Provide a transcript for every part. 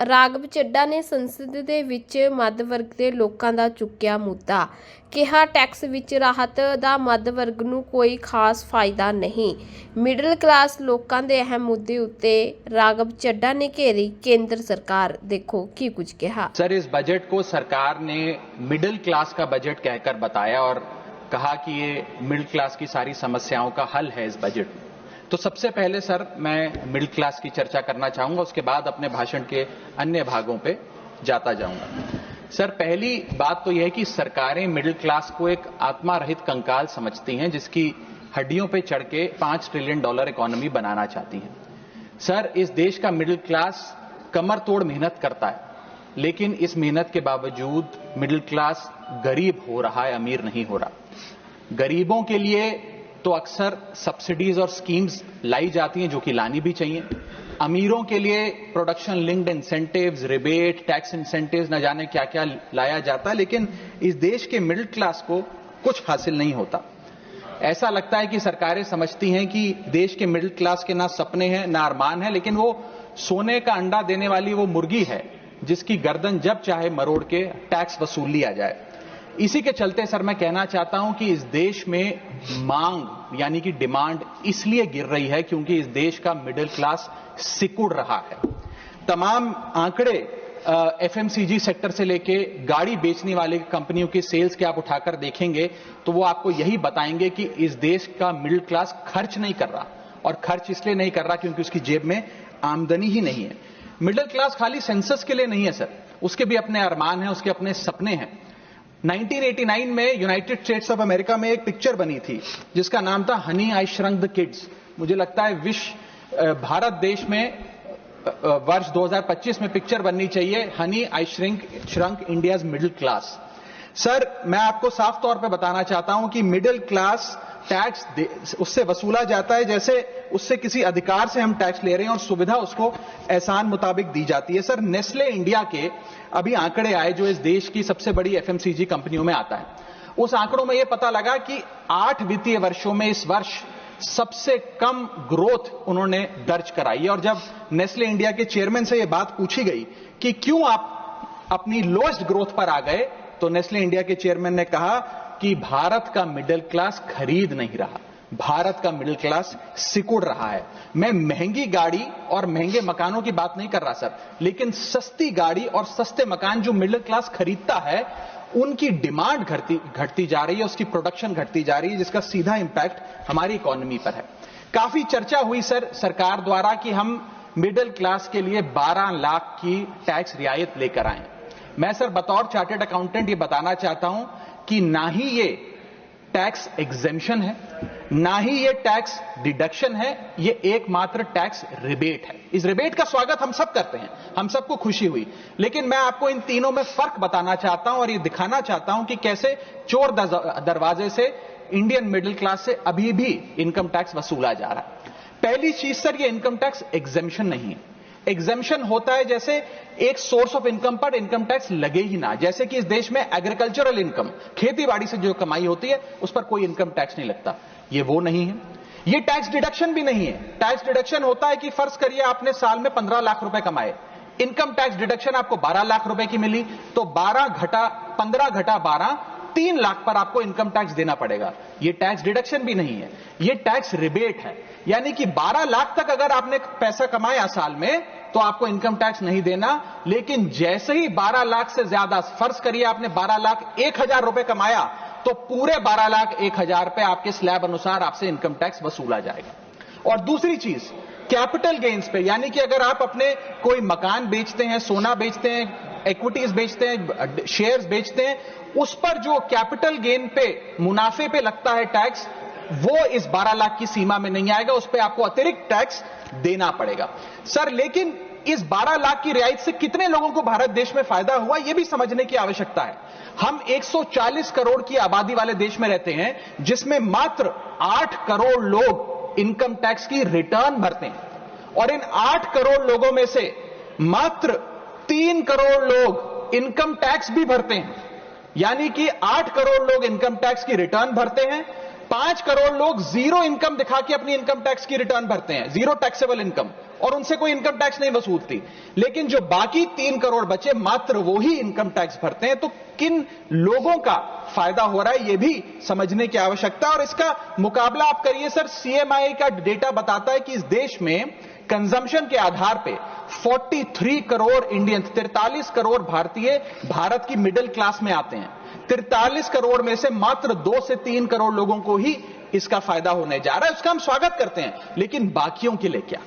ਰਾਘਵ ਚੱਡਾ ਨੇ ਸੰਸਦ ਦੇ ਵਿੱਚ ਮੱਧ ਵਰਗ ਦੇ ਲੋਕਾਂ ਦਾ ਚੁੱਕਿਆ ਮੁੱਦਾ। ਕਿਹਾ ਟੈਕਸ ਵਿੱਚ ਰਾਹਤ ਦਾ ਮੱਧ ਵਰਗ ਨੂੰ ਕੋਈ ਖਾਸ ਫਾਇਦਾ नहीं। मिडिल क्लास लोगों के अहम मुद्दे उत्ते राघव चड्डा ने घेरी केंद्र सरकार। देखो की कुछ कहा। सर, इस बजट को सरकार ने मिडिल क्लास का बजट कहकर बताया और कहा कि ये मिडिल क्लास की सारी समस्याओं का हल है इस बजट में। तो सबसे पहले सर मैं मिडिल क्लास की चर्चा करना चाहूंगा, उसके बाद अपने भाषण के अन्य भागों पे जाता जाऊंगा। सर, पहली बात तो यह है कि सरकारें मिडिल क्लास को एक आत्मा रहित कंकाल समझती हैं जिसकी हड्डियों पे चढ़ के $5 ट्रिलियन इकोनॉमी बनाना चाहती हैं। सर, इस देश का मिडिल क्लास कमर तोड़ मेहनत करता है, लेकिन इस मेहनत के बावजूद मिडिल क्लास गरीब हो रहा है, अमीर नहीं हो रहा। गरीबों के लिए तो अक्सर सब्सिडीज और स्कीम्स लाई जाती हैं जो कि लानी भी चाहिए। अमीरों के लिए production linked incentives, rebate, tax incentives न जाने क्या क्या लाया जाता है, लेकिन इस देश के मिडिल क्लास को कुछ हासिल नहीं होता। ऐसा लगता है कि सरकारें समझती हैं कि देश के मिडिल क्लास के ना सपने हैं ना अरमान है, लेकिन वो सोने का अंडा देने वाली वो मुर्गी है जिसकी गर्दन जब चाहे मरोड़ के टैक्स वसूल लिया जाए। इसी के चलते सर मैं कहना चाहता हूं कि इस देश में मांग यानी कि डिमांड इसलिए गिर रही है क्योंकि इस देश का मिडिल क्लास सिकुड़ रहा है। तमाम आंकड़े एफएमसीजी सेक्टर से लेके गाड़ी बेचने वाले कंपनियों की सेल्स के आप उठाकर देखेंगे तो वो आपको यही बताएंगे कि इस देश का मिडिल क्लास खर्च नहीं कर रहा, और खर्च इसलिए नहीं कर रहा क्योंकि उसकी जेब में आमदनी ही नहीं है। मिडिल क्लास खाली सेंसस के लिए नहीं है सर, उसके भी अपने अरमान हैं, उसके अपने सपने हैं। 1989 में यूनाइटेड स्टेट्स ऑफ अमेरिका में एक पिक्चर बनी थी जिसका नाम था Honey I shrunk the kids. मुझे लगता है भारत देश में वर्ष 2025 में पिक्चर बननी चाहिए honey I shrunk India's middle class. Sir, मैं आपको साफ तौर पे बताना चाहता हूं कि मिडिल क्लास टैक्स उससे वसूला जाता है जैसे उससे किसी अधिकार से हम टैक्स ले रहे हैं और सुविधा उसको एहसान मुताबिक दी जाती है। सर, नेस्ले इंडिया के अभी आंकड़े आए जो इस देश की सबसे बड़ी एफएमसीजी कंपनियों में आता है। उस आंकड़ों में यह पता लगा कि 8 वित्तीय वर्षों में इस वर्ष सबसे कम ग्रोथ उन्होंने दर्ज कराई है। और जब नेस्ले इंडिया के चेयरमैन से यह बात पूछी गई कि क्यों आप अपनी लोएस्ट ग्रोथ पर आ गए, तो नेस्ले इंडिया के चेयरमैन ने कहा कि भारत का मिडिल क्लास खरीद नहीं रहा, भारत का मिडिल क्लास सिकुड़ रहा है। मैं महंगी गाड़ी और महंगे मकानों की बात नहीं कर रहा सर, लेकिन सस्ती गाड़ी और सस्ते मकान जो मिडिल क्लास खरीदता है उनकी डिमांड घटती जा रही है, उसकी प्रोडक्शन घटती जा रही है, जिसका सीधा इंपैक्ट हमारी इकोनॉमी पर है। काफी चर्चा हुई सर सरकार द्वारा कि हम मिडिल क्लास के लिए 12 लाख की टैक्स रियायत लेकर आए। मैं सर बतौर चार्टर्ड अकाउंटेंट ये बताना चाहता हूं कि ना ही ये टैक्स एग्जेम्पशन है, ना ही ये टैक्स डिडक्शन है, ये एकमात्र टैक्स रिबेट है। इस रिबेट का स्वागत हम सब करते हैं, हम सबको खुशी हुई, लेकिन मैं आपको इन तीनों में फर्क बताना चाहता हूं और ये दिखाना चाहता हूं कि कैसे चोर दरवाजे से इंडियन मिडिल क्लास से अभी भी इनकम टैक्स वसूला जा रहा है। पहली चीज सर, ये इनकम टैक्स एग्जेम्पशन नहीं है। एग्जेम्पशन होता है जैसे एक सोर्स ऑफ इनकम पर इनकम टैक्स लगे ही ना, जैसे कि इस देश में एग्रीकल्चरल इनकम, खेती बाड़ी से जो कमाई होती है उस पर कोई इनकम टैक्स नहीं लगता। ये वो नहीं है। ये टैक्स डिडक्शन भी नहीं है। टैक्स डिडक्शन होता है कि फर्ज करिए आपने साल में 15 लाख रुपए कमाए, इनकम टैक्स डिडक्शन आपको 12 लाख रुपए की मिली, तो 15 घटा 12 3 लाख पर आपको इनकम टैक्स देना पड़ेगा। ये टैक्स डिडक्शन भी नहीं है, ये टैक्स रिबेट है। यानी कि 12 लाख तक अगर आपने पैसा कमाया साल में तो आपको इनकम टैक्स नहीं देना, लेकिन जैसे ही 12 लाख से ज्यादा, फर्ज करिए आपने 12 लाख 1,000 रुपए कमाया, तो पूरे 12 लाख 1,000 पे आपके स्लैब अनुसार आपसे इनकम टैक्स वसूला जाएगा। और दूसरी चीज, कैपिटल गेन्स पे, यानी कि अगर आप अपने कोई मकान बेचते हैं, सोना बेचते हैं, इक्विटीज बेचते हैं, शेयर्स बेचते हैं, उस पर जो कैपिटल गेन पे, मुनाफे पे लगता है टैक्स, वो इस 12 लाख की सीमा में नहीं आएगा, उस पर आपको अतिरिक्त टैक्स देना पड़ेगा। सर, लेकिन इस 12 लाख की रियायत से कितने लोगों को भारत देश में फायदा हुआ, यह भी समझने की आवश्यकता है। हम 140 करोड़ की आबादी वाले देश में रहते हैं, जिसमें मात्र 8 करोड़ लोग इनकम टैक्स की रिटर्न भरते हैं, और इन 8 करोड़ लोगों में से मात्र 3 करोड़ लोग इनकम टैक्स भी भरते हैं। यानी कि 8 करोड़ लोग इनकम टैक्स की रिटर्न भरते हैं, 5 करोड़ लोग जीरो इनकम दिखा के अपनी इनकम टैक्स की रिटर्न भरते हैं, जीरो टैक्सेबल इनकम, और उनसे कोई इनकम टैक्स नहीं वसूलती, लेकिन जो बाकी 3 करोड़ बचे मात्र वो ही इनकम टैक्स भरते हैं। तो किन लोगों का फायदा हो रहा है ये भी समझने की आवश्यकता है। और इसका मुकाबला आप करिए सर, सीएमआई का डेटा बताता है कि इस देश में कंजम्पशन के आधार पे 43 करोड़ इंडियंस, 43 करोड़ भारतीय भारत की मिडिल क्लास में आते हैं। 43 करोड़ में से मात्र 2 से 3 करोड़ लोगों को ही इसका फायदा होने जा रहा है। उसका हम स्वागत करते हैं, लेकिन बाकियों के लिए क्या?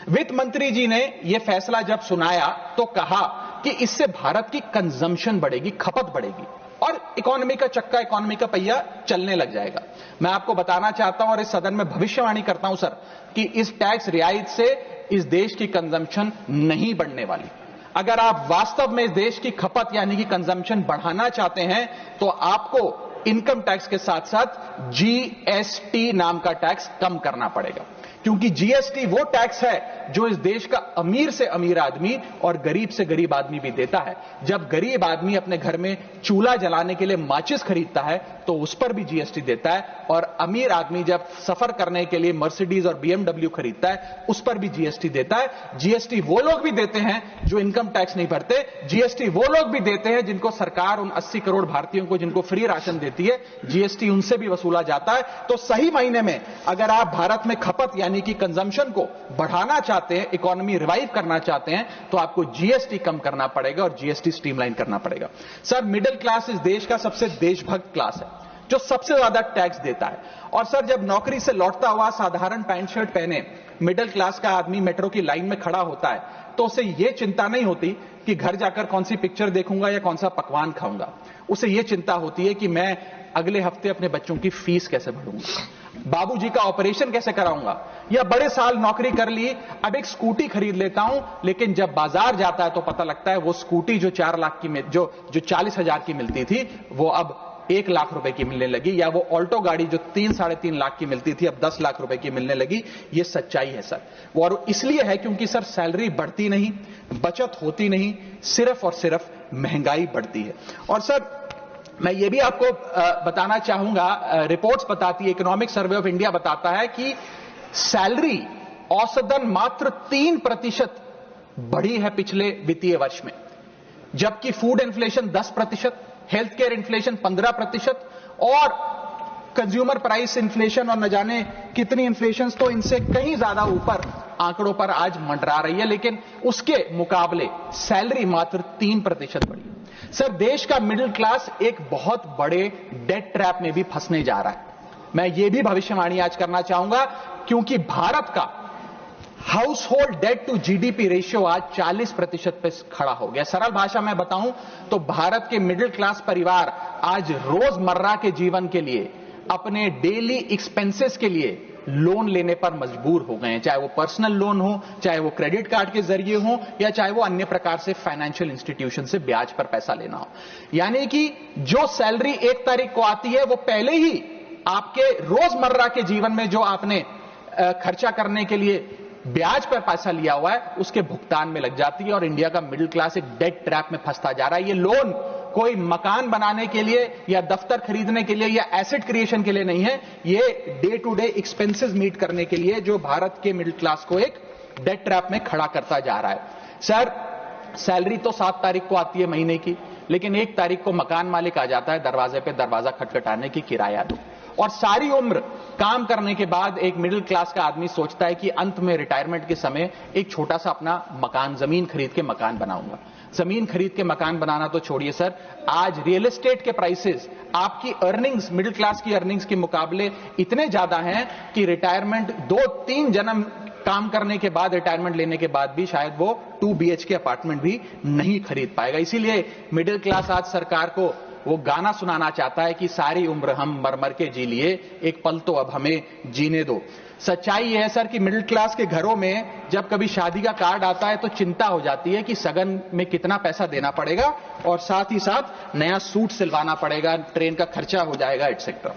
वित्त मंत्री जी ने यह फैसला जब सुनाया तो कहा कि इससे भारत की कंजम्पशन बढ़ेगी, खपत बढ़ेगी और इकोनॉमी का चक्का, इकोनॉमी का पहिया चलने लग जाएगा। मैं आपको बताना चाहता हूं और इस सदन में भविष्यवाणी करता हूं सर कि इस टैक्स रियायत से इस देश की कंजम्पशन नहीं बढ़ने वाली। अगर आप वास्तव में इस देश की खपत यानी कि कंजम्पशन बढ़ाना चाहते हैं तो आपको इनकम टैक्स के साथ साथ जीएसटी नाम का टैक्स कम करना पड़ेगा, क्योंकि जीएसटी वो टैक्स है जो इस देश का अमीर से अमीर आदमी और गरीब से गरीब आदमी भी देता है। जब गरीब आदमी अपने घर में चूल्हा जलाने के लिए माचिस खरीदता है तो उस पर भी जीएसटी देता है, और अमीर आदमी जब सफर करने के लिए मर्सिडीज और बीएमडब्ल्यू खरीदता है उस पर भी जीएसटी देता है। जीएसटी वो लोग भी देते हैं जो इनकम टैक्स नहीं भरते, जीएसटी वो लोग भी देते हैं जिनको सरकार उन 80 करोड़ भारतीयों को जिनको फ्री राशन देती है, जीएसटी उनसे भी वसूला जाता है। तो सही मायने में अगर आप भारत में खपत यानी कि कंजम्पशन को बढ़ाना चाहते हैं, इकोनॉमी रिवाइव करना चाहते हैं, तो आपको जीएसटी कम करना पड़ेगा और जीएसटी स्ट्रीमलाइन करना पड़ेगा। सर, मिडिल क्लास इस देश का सबसे देशभक्त क्लास है जो सबसे ज्यादा टैक्स देता है। और सर, जब नौकरी से लौटता हुआ साधारण पैंट शर्ट पहने मिडिल क्लास का आदमी मेट्रो की लाइन में खड़ा होता है तो उसे यह चिंता नहीं होती कि घर जाकर कौन सी पिक्चर देखूंगा या कौन सा पकवान खाऊंगा। उसे यह चिंता होती है कि मैं अगले हफ्ते अपने बच्चों की फीस कैसे भरूंगा, बाबूजी का ऑपरेशन कैसे कराऊंगा, या बड़े साल नौकरी कर ली अब एक स्कूटी खरीद लेता हूं, लेकिन जब बाजार जाता है तो पता लगता है वो स्कूटी जो 4 लाख की जो 40,000 की मिलती थी वो अब 1 लाख रुपए की मिलने लगी, या वो ऑल्टो गाड़ी जो 3-3.5 लाख की मिलती थी अब 10 लाख रुपए की मिलने लगी। ये सच्चाई है सर, और इसलिए है क्योंकि सर सैलरी बढ़ती नहीं, बचत होती नहीं, सिर्फ और सिर्फ महंगाई बढ़ती है। और सर, मैं ये भी आपको बताना चाहूंगा, रिपोर्ट्स बताती है, इकोनॉमिक सर्वे ऑफ इंडिया बताता है कि सैलरी औसतन मात्र 3% बढ़ी है पिछले वित्तीय वर्ष में, जबकि food inflation 10%, health care inflation 15% और कंज्यूमर प्राइस इन्फ्लेशन और न जाने कितनी इन्फ्लेशन तो इनसे कहीं ज्यादा ऊपर आंकड़ों पर आज मंडरा रही है, लेकिन उसके मुकाबले सैलरी मात्र 3% बढ़ी। सर, देश का मिडिल क्लास एक बहुत बड़े डेट ट्रैप में भी फंसने जा रहा है। मैं ये भी भविष्यवाणी आज करना चाहूंगा, क्योंकि भारत का household debt to GDP ratio आज 40% पे खड़ा हो गया। सरल भाषा में बताऊं तो भारत के मिडिल क्लास परिवार आज रोजमर्रा के जीवन के लिए, अपने डेली एक्सपेंसेस के लिए लोन लेने पर मजबूर हो गए हैं, चाहे वो पर्सनल लोन हो, चाहे वो क्रेडिट कार्ड के जरिए हो, या चाहे वो अन्य प्रकार से फाइनेंशियल इंस्टीट्यूशन से ब्याज पर पैसा लेना हो। यानी कि जो सैलरी 1 तारीख को आती है वो पहले ही आपके रोजमर्रा के जीवन में जो आपने खर्चा करने के लिए ब्याज पर पैसा लिया हुआ है उसके भुगतान में लग जाती है, और इंडिया का मिडिल क्लास एक डेट ट्रैप में फंसता जा रहा है। ये लोन कोई मकान बनाने के लिए या दफ्तर खरीदने के लिए या एसेट क्रिएशन के लिए नहीं है, ये day to day expenses meet करने के लिए, जो भारत के मिडिल क्लास को एक डेट ट्रैप में खड़ा करता जा रहा है। सर, सैलरी तो 7 तारीख को आती है महीने की, लेकिन 1 तारीख को मकान मालिक आ जाता है दरवाजे पे दरवाजा खटखटाने की किराया दो, और सारी उम्र काम करने के बाद एक मिडिल क्लास का आदमी सोचता है कि अंत में रिटायरमेंट के समय एक छोटा सा अपना मकान, जमीन खरीद के मकान बनाऊंगा। जमीन खरीद के मकान बनाना तो छोड़िए सर, आज रियल एस्टेट के प्राइसेस आपकी अर्निंग्स, मिडिल क्लास की अर्निंग्स के मुकाबले इतने ज्यादा हैं कि रिटायरमेंट 2-3 जन्म काम करने के बाद, रिटायरमेंट लेने के बाद भी शायद वो 2 BHK अपार्टमेंट भी नहीं खरीद पाएगा। इसीलिए मिडिल क्लास आज सरकार को वो गाना सुनाना चाहता है कि सारी उम्र हम मर मर के जी लिए, एक पल तो अब हमें जीने दो। सच्चाई यह है सर कि मिडिल क्लास के घरों में जब कभी शादी का कार्ड आता है तो चिंता हो जाती है कि सगन में कितना पैसा देना पड़ेगा, और साथ ही साथ नया सूट सिलवाना पड़ेगा, ट्रेन का खर्चा हो जाएगा, एटसेट्रा।